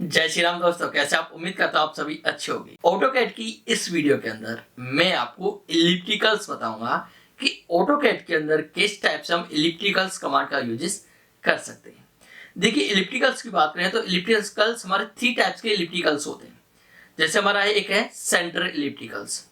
जय श्री राम दोस्तों, कैसे आप? उम्मीद करता हूं आप सभी अच्छे होंगे। ऑटोकैड की इस वीडियो के अंदर मैं आपको इलिप्टिकल्स बताऊंगा कि ऑटोकैड के अंदर किस टाइप से हम इलिप्टिकल्स कमांड का यूजेस कर सकते हैं। देखिए, इलिप्टिकल्स की बात करें तो इलिप्टिकल्स हमारे 3 टाइप्स के इलिप्टिकल्स होते हैं। जैसे हमारा एक है सेंटर इलिप्टिकल्स,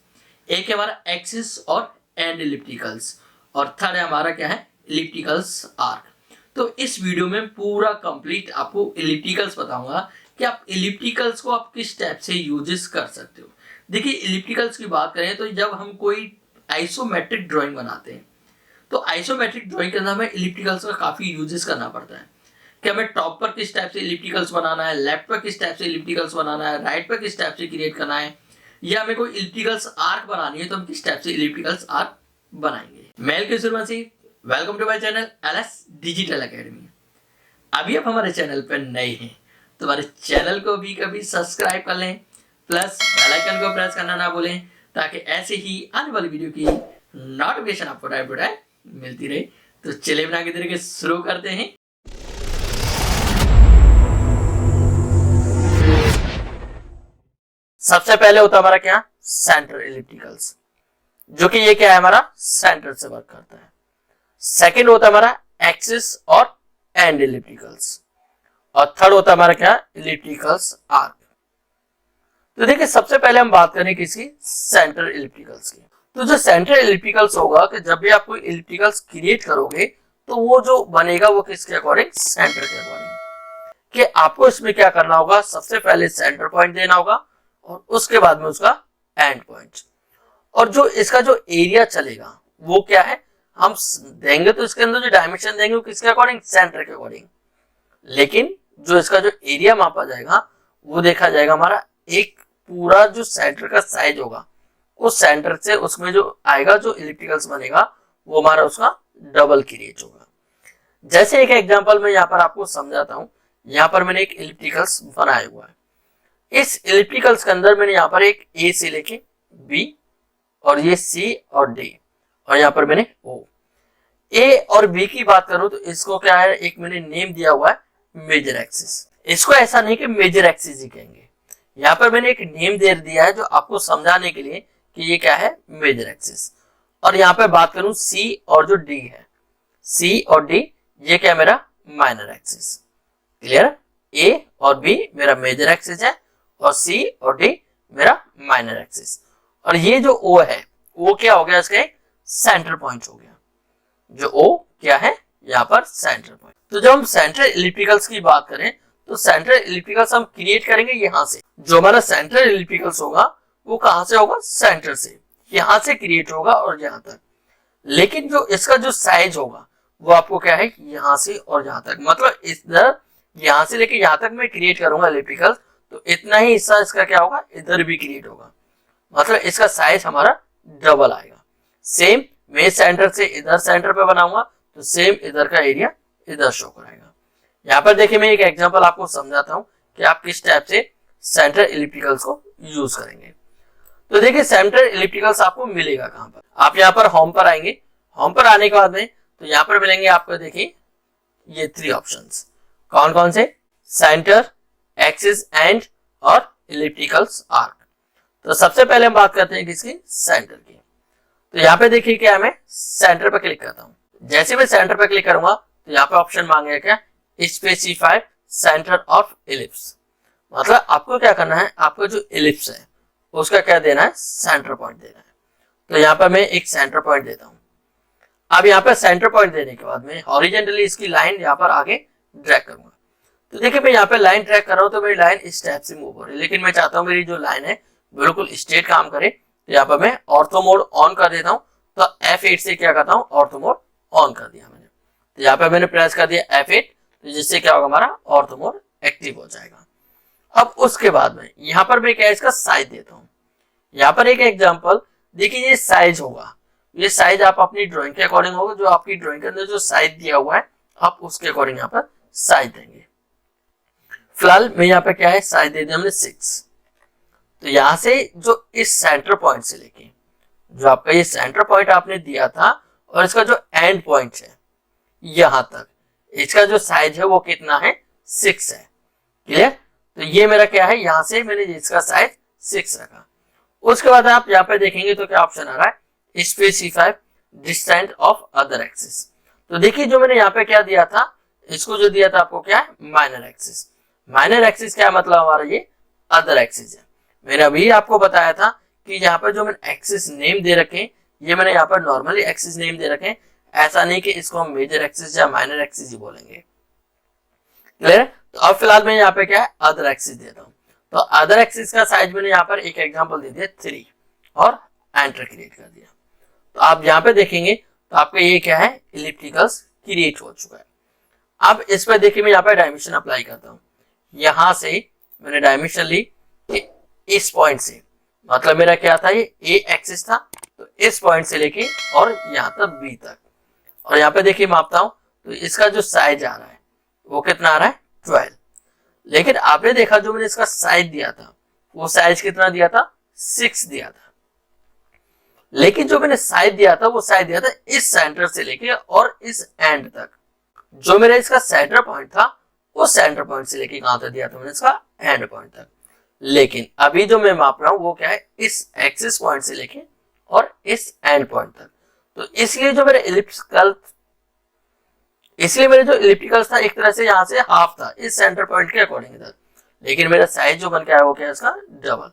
एक है हमारा एक्सिस और एंड इलिप्टिकल्स, और थर्ड है हमारा क्या है, इलिप्टिकल्स आर्क। तो इस वीडियो में पूरा कंप्लीट आपको इलिप्टिकल्स बताऊंगा कि आप इलिप्टिकल्स को आप किस टाइप से यूजेस कर सकते हो। देखिए, इलिप्टिकल्स की बात करें तो जब हम कोई आइसोमेट्रिक ड्राइंग बनाते हैं तो आइसोमेट्रिक ड्राइंग के अंदर हमें इलिप्टिकल्स का काफी यूजेस करना पड़ता है कि हमें टॉप पर किस टाइप से इलिप्टिकल्स बनाना है, लेफ्ट पर किस टाइप से इलिप्टिकल्स बनाना है, राइट पर किस टाइप से क्रिएट करना है, या हमें कोई इलिप्टिकल्स आर्क बनानी है तो हम किस टाइप से इलिप्टिकल्स आर्क बनाएंगे। मेल के शुरुआती welcome to my channel LS digital academy. अभी आप हमारे चैनल पर नए हैं तो हमारे चैनल को भी कभी सब्सक्राइब कर लें, प्लस बेल आइकन को प्रेस करना ना भूलें ताकि ऐसे ही आने वाली वीडियो की नोटिफिकेशन आपको टाइम टू टाइम मिलती रहे। तो चलिए बिना किसी के शुरू करते हैं। सबसे पहले होता है हमारा क्या, सेंटर इलिप्टिकल्स, जो कि ये क्या है, हमारा सेंटर से वर्क करता है। सेकंड होता है हमारा एक्सिस और एंड इलिप्टिकल्स, और थर्ड होता है हमारा क्या, इलिप्टिकल्स आर्क। तो देखिए, सबसे पहले हम बात करें किसकी, सेंटर इलिप्टिकल्स की। तो जो सेंटर इलिप्टिकल्स होगा कि जब भी आप कोई इलिप्टिकल्स क्रिएट करोगे तो वो जो बनेगा वो किसके अकॉर्डिंग, सेंटर के अकॉर्डिंग। कि आपको इसमें क्या करना होगा, सबसे पहले सेंटर पॉइंट देना होगा और उसके बाद में उसका एंड पॉइंट, और जो इसका जो एरिया चलेगा वो क्या है, हम देंगे तो इसके अंदर जो डायमेंशन देंगे वो किसके अकॉर्डिंग, सेंटर के अकॉर्डिंग। लेकिन जो इसका जो एरिया मापा जाएगा वो देखा जाएगा हमारा एक पूरा जो सेंटर का साइज होगा उस सेंटर से उसमें जो आएगा, जो इलिप्टिकल्स बनेगा वो हमारा उसका डबल क्रिएट होगा। जैसे एक एग्जांपल मैं यहाँ पर आपको समझाता हूँ। यहाँ पर मैंने एक इलिप्टिकल्स बनाया हुआ है। इस इलिप्टिकल्स के अंदर मैंने यहाँ पर एक ए से लेके बी और ये सी और डी, और यहाँ पर मैंने ओ। ए और बी की बात करूं तो इसको क्या है, एक मैंने नेम दिया हुआ है मेजर एक्सिस। इसको ऐसा नहीं कि मेजर एक्सिस ही कहेंगे, यहाँ पर मैंने एक नेम दे दिया है जो आपको समझाने के लिए कि ये क्या है, मेजर एक्सिस। और यहाँ पर बात करूं सी और जो डी है, सी और डी ये क्या है, मेरा माइनर एक्सिस। क्लियर, ए और बी मेरा मेजर एक्सिस है और सी और डी मेरा माइनर एक्सिस, और ये जो ओ है वो क्या हो गया, इसका एक सेंटर पॉइंट हो गया। जो ओ क्या है, यहाँ पर सेंटर पॉइंट। तो जब हम सेंटर इलिप्टिकल्स की बात करें तो सेंटर इलिप्टिकल्स हम क्रिएट करेंगे यहाँ से। जो हमारा सेंटर इलिप्टिकल्स होगा वो कहां से होगा, सेंटर से, यहाँ से क्रिएट होगा और यहाँ तक। लेकिन जो इसका जो साइज होगा वो आपको क्या है, यहाँ से और यहाँ तक, मतलब इधर यहाँ से लेके यहाँ तक मैं क्रिएट करूंगा इलिप्टिकल्स, तो इतना ही हिस्सा इसका क्या होगा, इधर भी क्रिएट होगा, मतलब इसका साइज हमारा डबल आएगा। सेम मैं सेंटर से इधर सेंटर पे बनाऊंगा तो सेम इधर का एरिया इधर शो कराएगा। यहाँ पर देखिए, मैं एक एग्जांपल आपको समझाता हूँ कि आप किस टाइप से सेंटर इलिप्टिकल्स को यूज करेंगे। तो देखिए, सेंटर इलिप्टिकल्स आपको मिलेगा कहाँ पर, आप यहाँ पर होम पर आएंगे। होम पर आने के बाद में तो यहाँ पर मिलेंगे आपको, देखिए ये 3 ऑप्शंस। कौन कौन से, सेंटर, एक्सिस एंड और इलिप्टिकल्स आर्क। तो सबसे पहले हम बात करते हैं किसकी, सेंटर की। तो यहाँ पे देखिए क्या, मैं सेंटर पर क्लिक करता हूँ। जैसे मैं सेंटर पर क्लिक करूंगा तो यहाँ पे ऑप्शन मांगेगा क्या, स्पेसिफाइड सेंटर ऑफ इलिप्स। मतलब आपको क्या करना है, आपको जो इलिप्स है उसका क्या देना है, सेंटर पॉइंट देना है। तो यहाँ पर मैं एक सेंटर पॉइंट देता हूँ। अब यहाँ पे सेंटर पॉइंट देने के बाद में हॉरिजेंटली इसकी लाइन यहाँ पर आगे ड्रैग करूंगा। तो देखिए, मैं यहाँ पे लाइन ड्रैग कर रहा हूँ तो मेरी लाइन इस टाइप से मूव हो रही है, लेकिन मैं चाहता हूँ मेरी जो लाइन है बिल्कुल स्ट्रेट काम करे। तो यहाँ पर मैं ऑर्थो मोड ऑन कर देता हूँ। तो F8 से क्या करता हूँ, ऑर्थो मोड ऑन कर दिया मैंने। तो यहाँ पे मैंने प्रेस कर दिया F8, तो जिससे क्या होगा, हमारा ऑर्थो मोड एक्टिव हो जाएगा। अब उसके बाद में यहाँ पर मैं क्या, इसका साइज देता हूँ। यहाँ पर एक एग्जांपल देखिए, ये साइज होगा, ये साइज आप अपनी ड्राइंग के अकॉर्डिंग होगा, जो आपकी ड्राइंग के अंदर जो साइज दिया हुआ है आप उसके अकॉर्डिंग यहाँ पर साइज देंगे। फिलहाल मैं यहाँ पे क्या है, साइज दे दिया हमने 6। तो यहाँ से जो इस सेंटर पॉइंट से लेके जो आपका ये सेंटर पॉइंट आपने दिया था और इसका जो एंड पॉइंट है यहाँ तक, इसका जो साइज है वो कितना है, 6 है। क्लियर। तो ये मेरा क्या है, यहाँ से मैंने इसका साइज 6 रखा। उसके बाद आप यहाँ पे देखेंगे तो क्या ऑप्शन आ रहा है, specify distance of other axis. तो देखिए जो मैंने यहाँ पे क्या दिया था, इसको जो दिया था आपको क्या है, माइनर एक्सिस। माइनर एक्सिस क्या मतलब हमारा, ये अदर एक्सिस है। मैंने अभी आपको बताया था कि यहाँ पर जो मैंने एक्सिस नेम दे रखे, ये मैंने यहाँ पर नॉर्मली एक्सिस नेम दे रखे, ऐसा नहीं कि इसको हम मेजर एक्सिस या माइनर एक्सिस ही बोलेंगे। क्लियर? तो अब फिलहाल मैं यहाँ पे क्या है, अदर एक्सिस देता हूँ। तो अदर एक्सिस का साइज मैंने यहाँ पर एक एग्जांपल दे दिया 3 और एंटर क्रिएट कर दिया। तो आप यहाँ पे देखेंगे तो आपका ये क्या है, इलिप्टिकल्स क्रिएट हो चुका है। अब इस पर देखिए मैं यहाँ पे डायमेंशन अप्लाई करता हूँ। यहाँ से मैंने डायमेंशन ली इस पॉइंट से, मतलब मेरा क्या था, ये ए एक्सिस था, तो इस पॉइंट से लेके और यहाँ तक बी तक। और यहाँ पे देखिए मापता हूँ तो इसका जो साइज आ रहा है वो कितना आ रहा है, 12। लेकिन आपने देखा जो मैंने इसका साइज दिया था वो साइज कितना दिया था, 6 दिया था। लेकिन जो मैंने साइज दिया था वो साइज दिया था इस सेंटर से लेके और इस एंड तक। जो मेरा इसका सेंटर पॉइंट था वो सेंटर पॉइंट से लेके कहां तक दिया था मैंने, इसका एंड पॉइंट तक। लेकिन अभी जो मैं माप रहा हूं वो क्या है, इस एक्सिस पॉइंट से लेके और इस एंड पॉइंट तक। तो इसलिए जो मेरे मेरे जो इलिप्टिकल था एक तरह से यहाँ से हाफ था इस सेंटर पॉइंट के अकॉर्डिंग था, लेकिन मेरा साइज जो बन के आया वो क्या है, इसका डबल।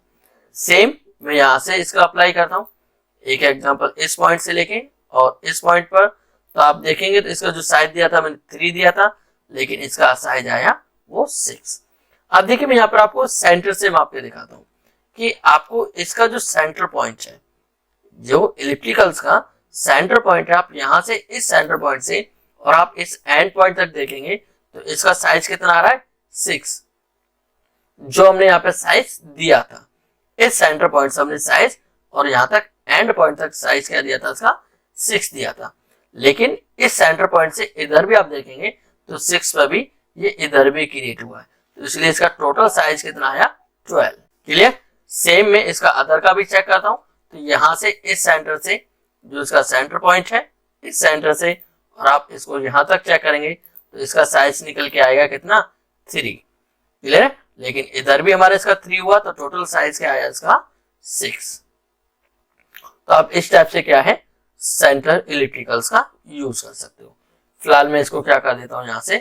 सेम मैं यहाँ से इसका अप्लाई करता हूँ, एक एग्जांपल इस पॉइंट से लेके और इस पॉइंट पर। तो आप देखेंगे तो इसका जो साइज दिया था मैंने 3 दिया था, लेकिन इसका साइज आया वो 6। अब देखिए मैं यहाँ पर आपको सेंटर से माप के दिखाता हूँ कि आपको इसका जो सेंटर पॉइंट है, जो इलिप्टिकल्स का सेंटर पॉइंट है, आप यहाँ से इस सेंटर पॉइंट से और आप इस एंड पॉइंट तक देखेंगे तो इसका साइज कितना आ रहा है, 6। जो हमने यहाँ पे साइज दिया था, इस सेंटर पॉइंट से हमने साइज और यहाँ तक एंड पॉइंट तक साइज क्या दिया था, इसका 6 दिया था। लेकिन इस सेंटर पॉइंट से इधर भी आप देखेंगे तो 6 पर भी ये इधर भी क्रिएट हुआ है, तो इसलिए इसका टोटल साइज कितना आया, 12। क्लियर? सेम में इसका अदर का भी चेक करता हूं। तो यहाँ से इस सेंटर से जो इसका सेंटर पॉइंट है, इस सेंटर से और आप इसको यहाँ तक चेक करेंगे तो इसका साइज निकल के आएगा कितना, 3। क्लियर? लेकिन इधर भी हमारा इसका 3 हुआ, तो टोटल साइज क्या आया इसका, 6। तो आप इस टाइप से क्या है, सेंटर इलिप्टिकल्स का यूज कर सकते हो। फिलहाल मैं इसको क्या कर देता हूँ, यहाँ से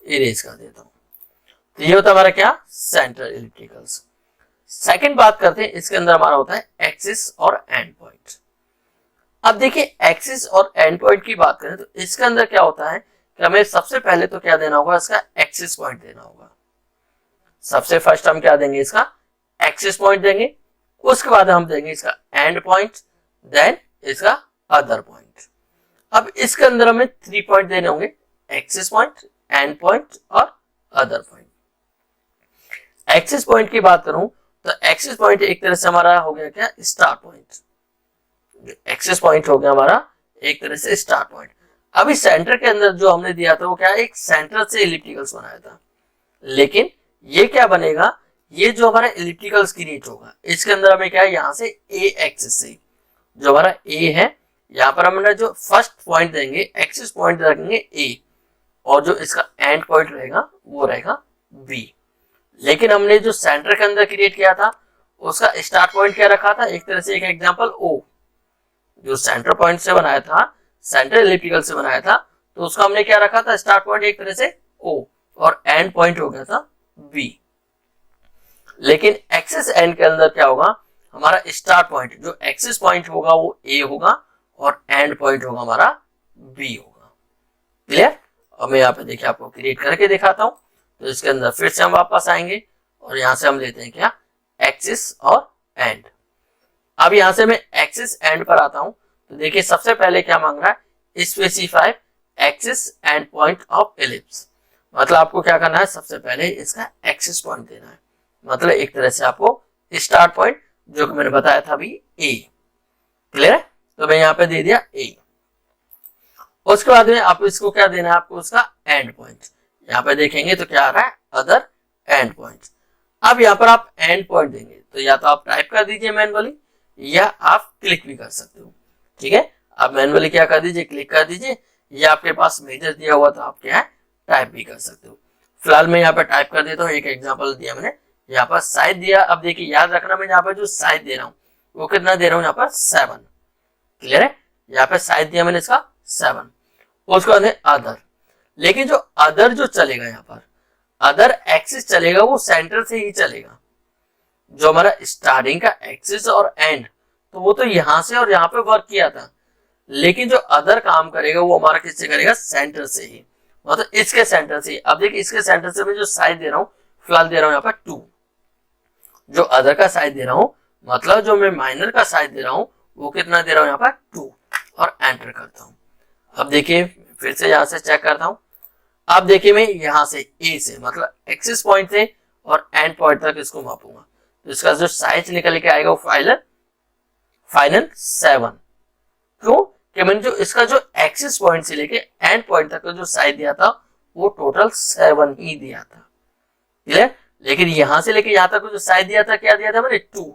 इरेज कर देता हूँ। तो ये होता है हमारा क्या, सेंटर इलिप्टिकल्स। सेकंड बात करते हैं, इसके अंदर हमारा होता है एक्सिस और एंड पॉइंट। अब देखिए एक्सिस और एंड पॉइंट की बात करें तो इसके अंदर क्या होता है कि हमें सबसे पहले तो क्या देना होगा, इसका एक्सिस पॉइंट देना होगा। सबसे फर्स्ट हम क्या देंगे, इसका एक्सिस पॉइंट देंगे, उसके बाद हम देंगे इसका एंड पॉइंट, देन इसका अदर पॉइंट। अब इसके अंदर हमें 3 पॉइंट देने होंगे, एक्सिस पॉइंट, एंड पॉइंट और अदर पॉइंट। एक्सिस पॉइंट की बात करूं तो एक्सिस पॉइंट एक तरह से हमारा हो गया क्या, स्टार्ट पॉइंट। एक्सिस पॉइंट हो गया हमारा एक तरह से स्टार्ट पॉइंट। अभी सेंटर के अंदर जो हमने दिया था वो क्या, एक सेंटर से इलिप्टिकल्स बनाया था। लेकिन ये क्या बनेगा, ये जो हमारा इलिप्टिकल्स क्रिएट होगा इसके अंदर हमें क्या है, यहाँ से ए एक्सिस से जो हमारा ए है, यहाँ पर हम जो फर्स्ट पॉइंट देंगे एक्सिस पॉइंट रखेंगे ए, और जो इसका एंड पॉइंट रहेगा वो रहेगा बी। लेकिन हमने जो सेंटर के अंदर क्रिएट किया था उसका स्टार्ट पॉइंट क्या रखा था, एक तरह से एक एग्जांपल ओ, जो सेंटर पॉइंट से बनाया था, सेंटर इलिप्टिकल से बनाया था, तो उसका हमने क्या रखा था, स्टार्ट पॉइंट एक तरह से ओ और एंड पॉइंट हो गया था बी। लेकिन एक्सिस एंड के अंदर क्या होगा, हमारा स्टार्ट पॉइंट जो एक्सिस पॉइंट होगा वो ए होगा और एंड पॉइंट होगा हमारा बी होगा। क्लियर? अब मैं यहाँ पे देखिए आपको क्रिएट करके दिखाता हूँ। तो इसके अंदर फिर से हम वापस आएंगे और यहाँ से हम लेते हैं क्या, एक्सिस और एंड। अब यहाँ से मैं एक्सिस एंड पर आता हूँ तो देखिए सबसे पहले क्या मांग रहा है, specify axis and point of ellipse. मतलब आपको क्या करना है, सबसे पहले इसका एक्सिस पॉइंट देना है, मतलब एक तरह से आपको स्टार्ट पॉइंट जो कि मैंने बताया था अभी ए। क्लियर है? तो मैं यहाँ पे दे दिया ए। उसके बाद में आप इसको क्या देना है, आपको उसका एंड पॉइंट। यहाँ पे देखेंगे तो क्या आ रहा है, अदर एंड पॉइंट। अब यहाँ पर आप एंड पॉइंट देंगे तो या तो आप टाइप कर दीजिए मैनुअली या आप क्लिक भी कर सकते हो। ठीक है, आप मैनुअली क्या कर दीजिए, क्लिक कर दीजिए, या आपके पास मेजर दिया हुआ तो आप क्या है टाइप भी कर सकते हो। फिलहाल मैं यहाँ पे टाइप कर देता हूँ, एक एग्जांपल दिया मैंने यहाँ पर साइज दिया। अब देखिए याद रखना, मैं यहाँ पर जो साइज दे रहा हूँ वो कितना दे रहा हूँ, यहाँ पर 7। क्लियर है, यहाँ पे साइज दिया मैंने इसका 7। उसके बाद अदर, लेकिन जो अदर जो चलेगा यहाँ पर अदर एक्सिस चलेगा वो सेंटर से ही चलेगा। जो हमारा स्टार्टिंग का एक्सिस और एंड तो वो तो यहां से और यहाँ पे वर्क किया था, लेकिन जो अदर काम करेगा वो हमारा किससे करेगा, सेंटर से ही, मतलब इसके सेंटर से। अब देखिए इसके सेंटर से मैं जो साइज दे रहा हूँ फिलहाल दे रहा हूँ यहाँ पर 2। जो अदर का साइज दे रहा हूँ मतलब जो मैं माइनर का साइज दे रहा हूँ वो कितना दे रहा हूँ यहाँ पर 2 और एंटर करता हूँ। अब देखिए फिर से यहाँ से चेक करता हूँ। अब देखिए मैं यहाँ से ए से मतलब एक्सिस पॉइंट से और एंड पॉइंट तक इसको मापूंगा, तो इसका जो साइज निकल के आएगा वो फाइनल 7। क्यों कि मैंने जो इसका जो एक्सिस पॉइंट से लेके एंड पॉइंट तक का जो साइज दिया था वो टोटल 7 ही दिया था। क्लियर, लेकिन यहां से लेके यहां तक जो साइज दिया था क्या दिया था मैंने 2।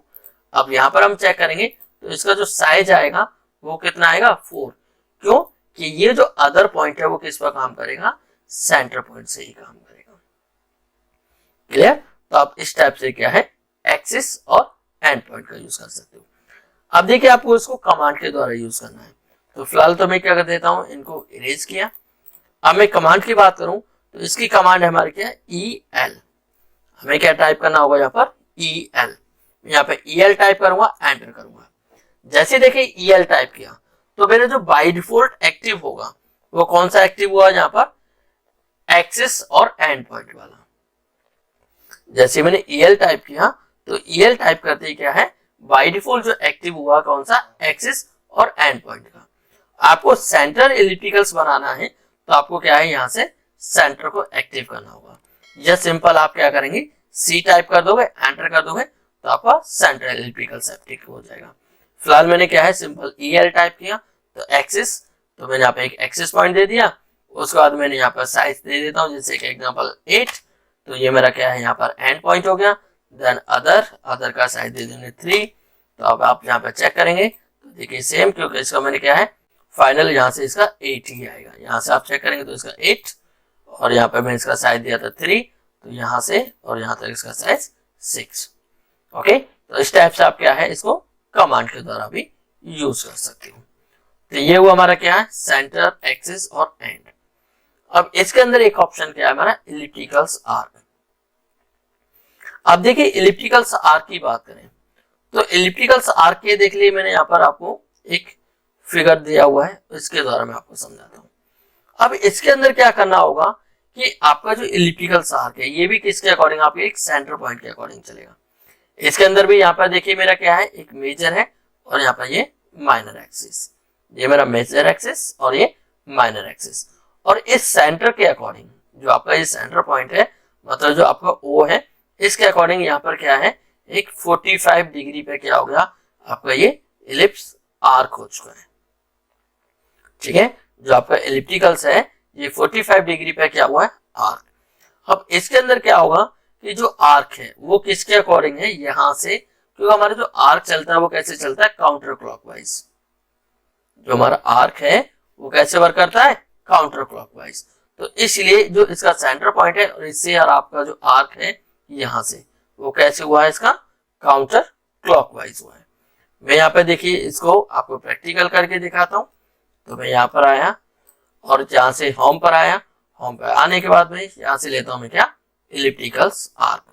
अब यहां पर हम चेक करेंगे तो इसका जो साइज आएगा वो कितना आएगा 4। क्यों कि ये जो अदर पॉइंट है वो किस पर काम करेगा, सेंटर पॉइंट से ही काम करेगा। क्लियर, तो आप इस टाइप से क्या है एक्सिस और एंड पॉइंट का यूज कर सकते हो। अब देखिए आपको इसको कमांड के द्वारा यूज करना है, तो फिलहाल तो मैं क्या कर देता हूं, इनको इरेज किया। अब मैं कमांड की बात करूं तो इसकी कमांड है हमारी क्या है EL। हमें क्या टाइप करना होगा यहाँ पर EL। यहाँ पे EL टाइप करूंगा, एंटर करूंगा। जैसे देखिए EL टाइप किया तो मेरे जो बाय डिफॉल्ट एक्टिव होगा वो कौन सा एक्टिव हुआ यहाँ पर, एक्सिस और एंड पॉइंट वाला। जैसे मैंने EL टाइप किया तो EL टाइप करते ही क्या है बाय डिफॉल्ट जो एक्टिव हुआ कौन सा, एक्सिस और एंड पॉइंट का। आपको सेंटर एलिप्टिकल्स बनाना है तो आपको क्या है यहाँ से सेंटर को एक्टिव करना होगा। यह सिंपल आप क्या करेंगे C टाइप कर दोगे, एंटर कर दोगे तो आपका सेंटर एलिप्टिकल्स एक्टिव हो जाएगा। फिलहाल मैंने क्या है सिंपल EL टाइप किया तो एक्सिस, तो मैंने यहाँ पे एक एक्सिस पॉइंट दे दिया। उसके बाद मैंने यहाँ पर साइज दे देता हूँ, जैसे कि एग्जांपल 8, तो ये मेरा क्या है यहाँ पर एंड पॉइंट हो गया। देन अदर का साइज दे देंगे 3। तो अब आप यहाँ पे चेक करेंगे तो देखिए सेम, क्योंकि इसका मैंने क्या है फाइनल यहाँ से इसका 8 ही आएगा। यहाँ से आप चेक करेंगे तो इसका 8 और यहाँ पे मैंने इसका साइज दिया था 3, तो यहाँ से और यहाँ तक इसका साइज 6। ओके, तो इस टाइप से आप क्या है इसको कमांड के द्वारा भी यूज कर सकते हो। तो ये हुआ हमारा क्या है सेंटर, एक्सिस और एंड। अब इसके अंदर एक ऑप्शन क्या है हमारा इलिप्टिकल्स आर्क। अब देखिए इलिप्टिकल्स आर्क की बात करें तो इलिप्टिकल्स आर्क के देख लिए मैंने यहाँ पर आपको एक फिगर दिया हुआ है, इसके द्वारा मैं आपको समझाता हूँ। अब इसके अंदर क्या करना होगा कि आपका जो इलिप्टिकल्स आर्क है ये भी किसके अकॉर्डिंग, आपके एक सेंटर पॉइंट के अकॉर्डिंग चलेगा। इसके अंदर भी यहाँ पर देखिए मेरा क्या है एक मेजर है और यहाँ पर ये माइनर एक्सिस, ये मेरा मेजर एक्सिस और ये माइनर एक्सिस। और इस सेंटर के अकॉर्डिंग जो आपका ये सेंटर पॉइंट है मतलब जो आपका O है, इसके अकॉर्डिंग यहाँ पर क्या है एक 45 डिग्री पे क्या हो गया आपका ये इलिप्स आर्क हो चुका है। ठीक है, जो आपका इलिप्टिकल्स है ये 45 डिग्री पे क्या हुआ है आर्क। अब इसके अंदर क्या होगा कि जो आर्क है वो किसके अकॉर्डिंग है, यहाँ से, क्योंकि हमारा जो आर्क चलता है वो कैसे चलता है काउंटर क्लॉकवाइज। जो हमारा आर्क है वो कैसे वर्क करता है काउंटर क्लॉकवाइज। तो इसलिए जो इसका सेंटर पॉइंट है और इससे यार आपका जो आर्क है यहाँ से वो कैसे हुआ है इसका काउंटर क्लॉकवाइज हुआ है। मैं यहाँ पे देखिए इसको आपको प्रैक्टिकल करके दिखाता हूँ। तो मैं यहाँ पर आया और जहां से होम पर आया, होम पर आने के बाद में यहाँ से लेता हूं मैं क्या इलिप्टिकल्स आर्क।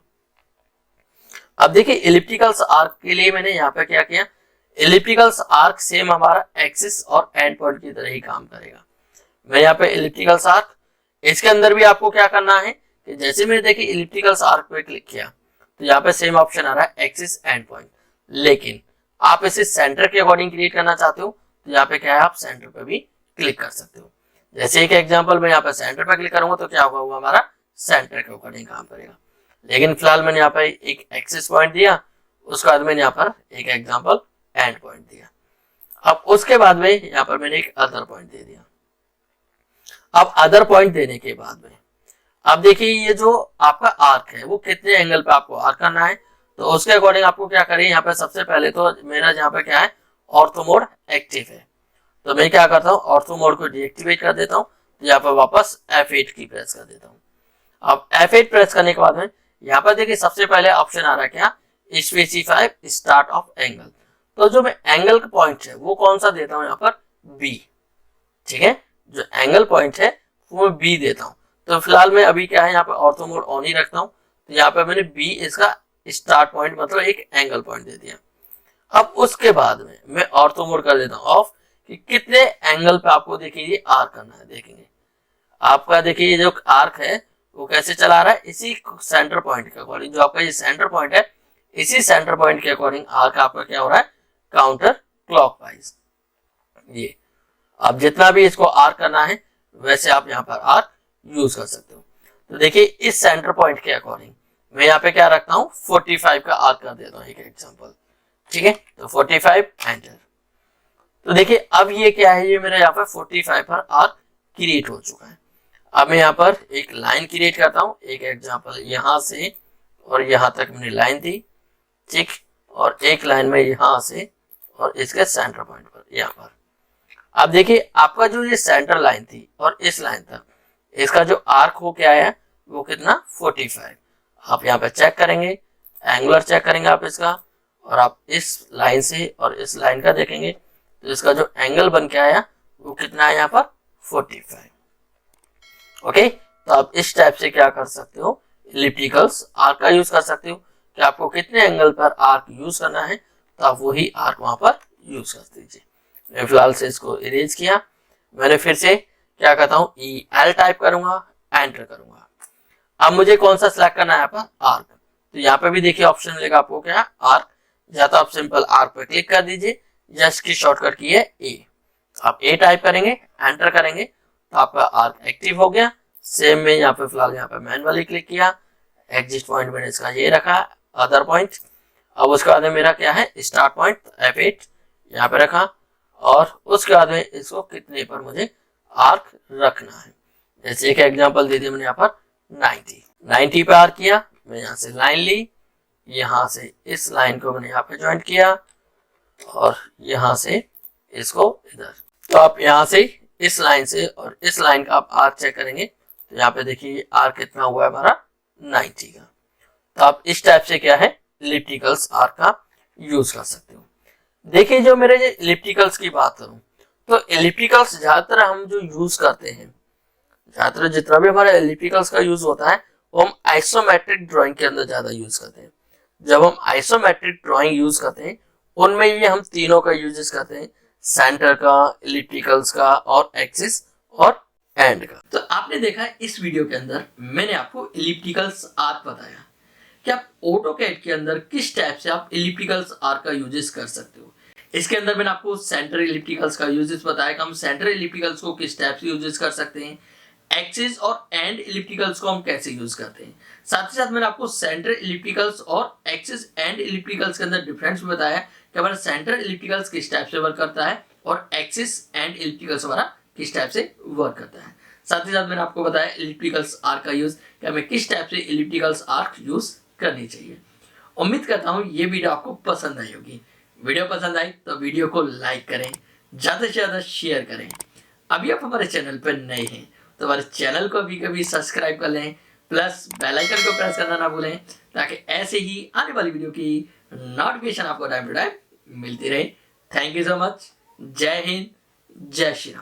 अब देखिए इलिप्टिकल्स आर्क के लिए मैंने यहाँ पे क्या किया, इलिप्टिकल्स आर्क सेम हमारा एक्सिस और एंड पॉइंट की तरह ही काम करेगा। मैं यहाँ पे इलिप्टिकल्स आर्क, इसके अंदर भी आपको क्या करना है कि जैसे मैंने देखिए इलिप्टिकल्स आर्क पे क्लिक किया तो यहाँ पे सेम ऑप्शन आ रहा है एक्सिस एंड पॉइंट, लेकिन आप इसे सेंटर के अकॉर्डिंग क्रिएट करना चाहते हो तो यहाँ पे क्या है आप सेंटर पे भी क्लिक कर सकते हो। जैसे एक एग्जांपल मैं यहाँ पे सेंटर पे क्लिक करूंगा तो क्या होगा वो हमारा सेंटर के अकॉर्डिंग काम करेगा। लेकिन फिलहाल मैंने यहाँ पे एक एक्सिस पॉइंट दिया, उसके बाद मैंने यहाँ पर एक एग्जांपल एंड पॉइंट दिया। अब उसके बाद में यहाँ पर मैंने एक अदर पॉइंट दे दिया। अब अदर पॉइंट देने के बाद में अब देखिए ये जो आपका आर्क है वो कितने एंगल पे आपको आर्क करना है, तो उसके अकॉर्डिंग आपको क्या करें, यहाँ पे सबसे पहले तो मेरा यहाँ पे क्या है ऑर्थो मोड एक्टिव है, तो मैं क्या करता हूँ ऑर्थो मोड को डीएक्टिवेट कर देता हूँ। तो यहाँ पर वापस F8 की प्रेस कर देता हूँ। अब F8 प्रेस करने के बाद में यहाँ पर देखिए सबसे पहले ऑप्शन आ रहा है क्या, स्पेसिफाई स्टार्ट ऑफ एंगल। तो जो मैं एंगल का पॉइंट है वो कौन सा देता हूँ यहाँ पर, बी। ठीक है, जो एंगल पॉइंट है वो मैं बी देता हूँ। तो फिलहाल मैं अभी क्या है यहाँ पे ऑर्थो मोड ऑन ही रखता हूँ। तो यहाँ पे मैंने बी इसका स्टार्ट पॉइंट मतलब एक एंगल पॉइंट दे दिया। अब उसके बाद में मैं ऑर्थो मोड कर देता हूँ ऑफ, कि कितने एंगल पे आपको देखिए ये आर्क करना है। देखेंगे आपका देखिए ये जो आर्क है वो कैसे चला रहा है, इसी सेंटर पॉइंट के अकॉर्डिंग। जो आपका ये सेंटर पॉइंट है इसी सेंटर पॉइंट के अकॉर्डिंग आर्क आपका क्या हो रहा है, काउंटर क्लॉकवाइज। ये आप जितना भी इसको आर्क करना है वैसे आप यहाँ पर आर्क यूज कर सकते हो। तो देखिए इस सेंटर पॉइंट के अकॉर्डिंग मैं यहाँ पे क्या रखता हूँ, 45 का आर्क कर देता हूँ एक एग्जांपल। ठीक है, तो 45 एंटर। तो देखिए अब ये क्या है, ये मेरा यहाँ पर 45 पर आर्क क्रिएट हो चुका है। अब मैं यहाँ पर एक लाइन क्रिएट करता हूँ, एक एग्जांपल यहाँ से और यहाँ तक मैंने लाइन दी। ठीक, और एक लाइन में यहाँ से और इसके सेंटर पॉइंट पर यहाँ पर। अब देखिए आपका जो ये सेंटर लाइन थी और इस लाइन तक इसका जो आर्क हो क्या है वो कितना, 45। आप यहाँ पे चेक करेंगे, एंगुलर चेक करेंगे आप इसका, और आप इस लाइन से और इस लाइन का देखेंगे तो इसका जो एंगल बन के आया वो कितना है यहाँ पर, 45। ओके, तो आप इस टाइप से क्या कर सकते हो, इलिप्टिकल्स आर्क का यूज कर सकते हो कि आपको कितने एंगल पर आर्क यूज करना है तो आप वही आर्क वहां पर यूज कर दीजिए। मैं फिलहाल से इसको इरेज किया। मैंने फिर से क्या करता हूँ, ई एल टाइप करूंगा, एंटर करूंगा। अब मुझे कौन सा सिलेक्ट करना है यहाँ पर, आर्क। तो यहाँ पे भी देखिए ऑप्शन मिलेगा आपको क्या, आर्क। या तो आप सिंपल आर्क पर क्लिक कर दीजिए या इसकी शॉर्टकट की है ए। आप ए टाइप करेंगे, एंटर करेंगे तो आपका आर्क एक्टिव हो गया। सेम में यहाँ पे फिलहाल यहाँ पे मैनुअली क्लिक किया, एग्जिट पॉइंट मैंने इसका ये रखा, अदर पॉइंट। अब उसके बाद में मेरा क्या है, स्टार्ट पॉइंट F8 यहाँ पे रखा, और उसके बाद में इसको कितने पर मुझे आर्क रखना है। जैसे एक एग्जांपल दे दिया मैंने यहाँ पर 90 पे आर्क किया। मैं यहाँ से लाइन ली, यहाँ से इस लाइन को मैंने यहाँ पे ज्वाइंट किया और यहाँ से इसको इधर। तो आप यहाँ से इस लाइन से और इस लाइन का आप आर्क चेक करेंगे तो यहाँ पे देखिए आर्क कितना हुआ है हमारा, 90 का। तो आप इस टाइप से क्या है, इलिप्टिकल्स आर्क का यूज कर सकते हो। देखिए जो मेरे इलिप्टिकल्स की बात करूं तो इलिप्टिकल्स ज्यादातर हम जो यूज करते हैं, ज्यादातर जितना भी हमारा इलिप्टिकल्स का यूज होता है वो हम आइसोमेट्रिक ड्राइंग के अंदर ज्यादा यूज करते हैं। जब हम आइसोमेट्रिक ड्राइंग यूज करते हैं उनमें ये हम तीनों का यूजेस करते हैं, सेंटर का, इलिप्टिकल्स का और एक्सिस और एंड का। तो आपने देखा इस वीडियो के अंदर मैंने आपको इलिप्टिकल्स आर्क बताया कि आप ऑटोकैड के अंदर किस टाइप से आप इलिप्टिकल्स आर्क का यूजेस कर सकते हो। इसके अंदर मैंने आपको सेंटर इलिप्टिकल्स का यूजेस बताया कि हम सेंटर इलिप्टिकल्स को किस टाइप से यूजेस कर सकते हैं, एक्सिस और एंड इलिप्टिकल्स को हम कैसे यूज करते हैं। साथ ही साथ मैंने आपको सेंटर इलिप्टिकल्स और एक्सिस एंड इलिप्टिकल्स के अंदर डिफरेंस बताया कि हमारा सेंटर इलिप्टिकल्स किस टाइप से वर्क करता है और एक्सिस एंड इलिप्टिकल्स हमारा किस टाइप से वर्क करता है। साथ ही साथ मैंने आपको बताया इलिप्टिकल्स आर्क का यूज, कि हमें किस टाइप से इलिप्टिकल्स आर्क यूज करनी चाहिए। उम्मीद करता हूँ ये वीडियो आपको पसंद आई होगी। वीडियो पसंद आई तो वीडियो को लाइक करें, ज्यादा से ज्यादा शेयर करें। अभी आप हमारे चैनल पर नए हैं तो हमारे चैनल को अभी कभी सब्सक्राइब कर लें, प्लस बेल आइकन को प्रेस करना ना भूलें, ताकि ऐसे ही आने वाली वीडियो की नोटिफिकेशन आपको टाइम टू टाइम मिलती रहे। Thank you so much. जय हिंद, जय श्री राम।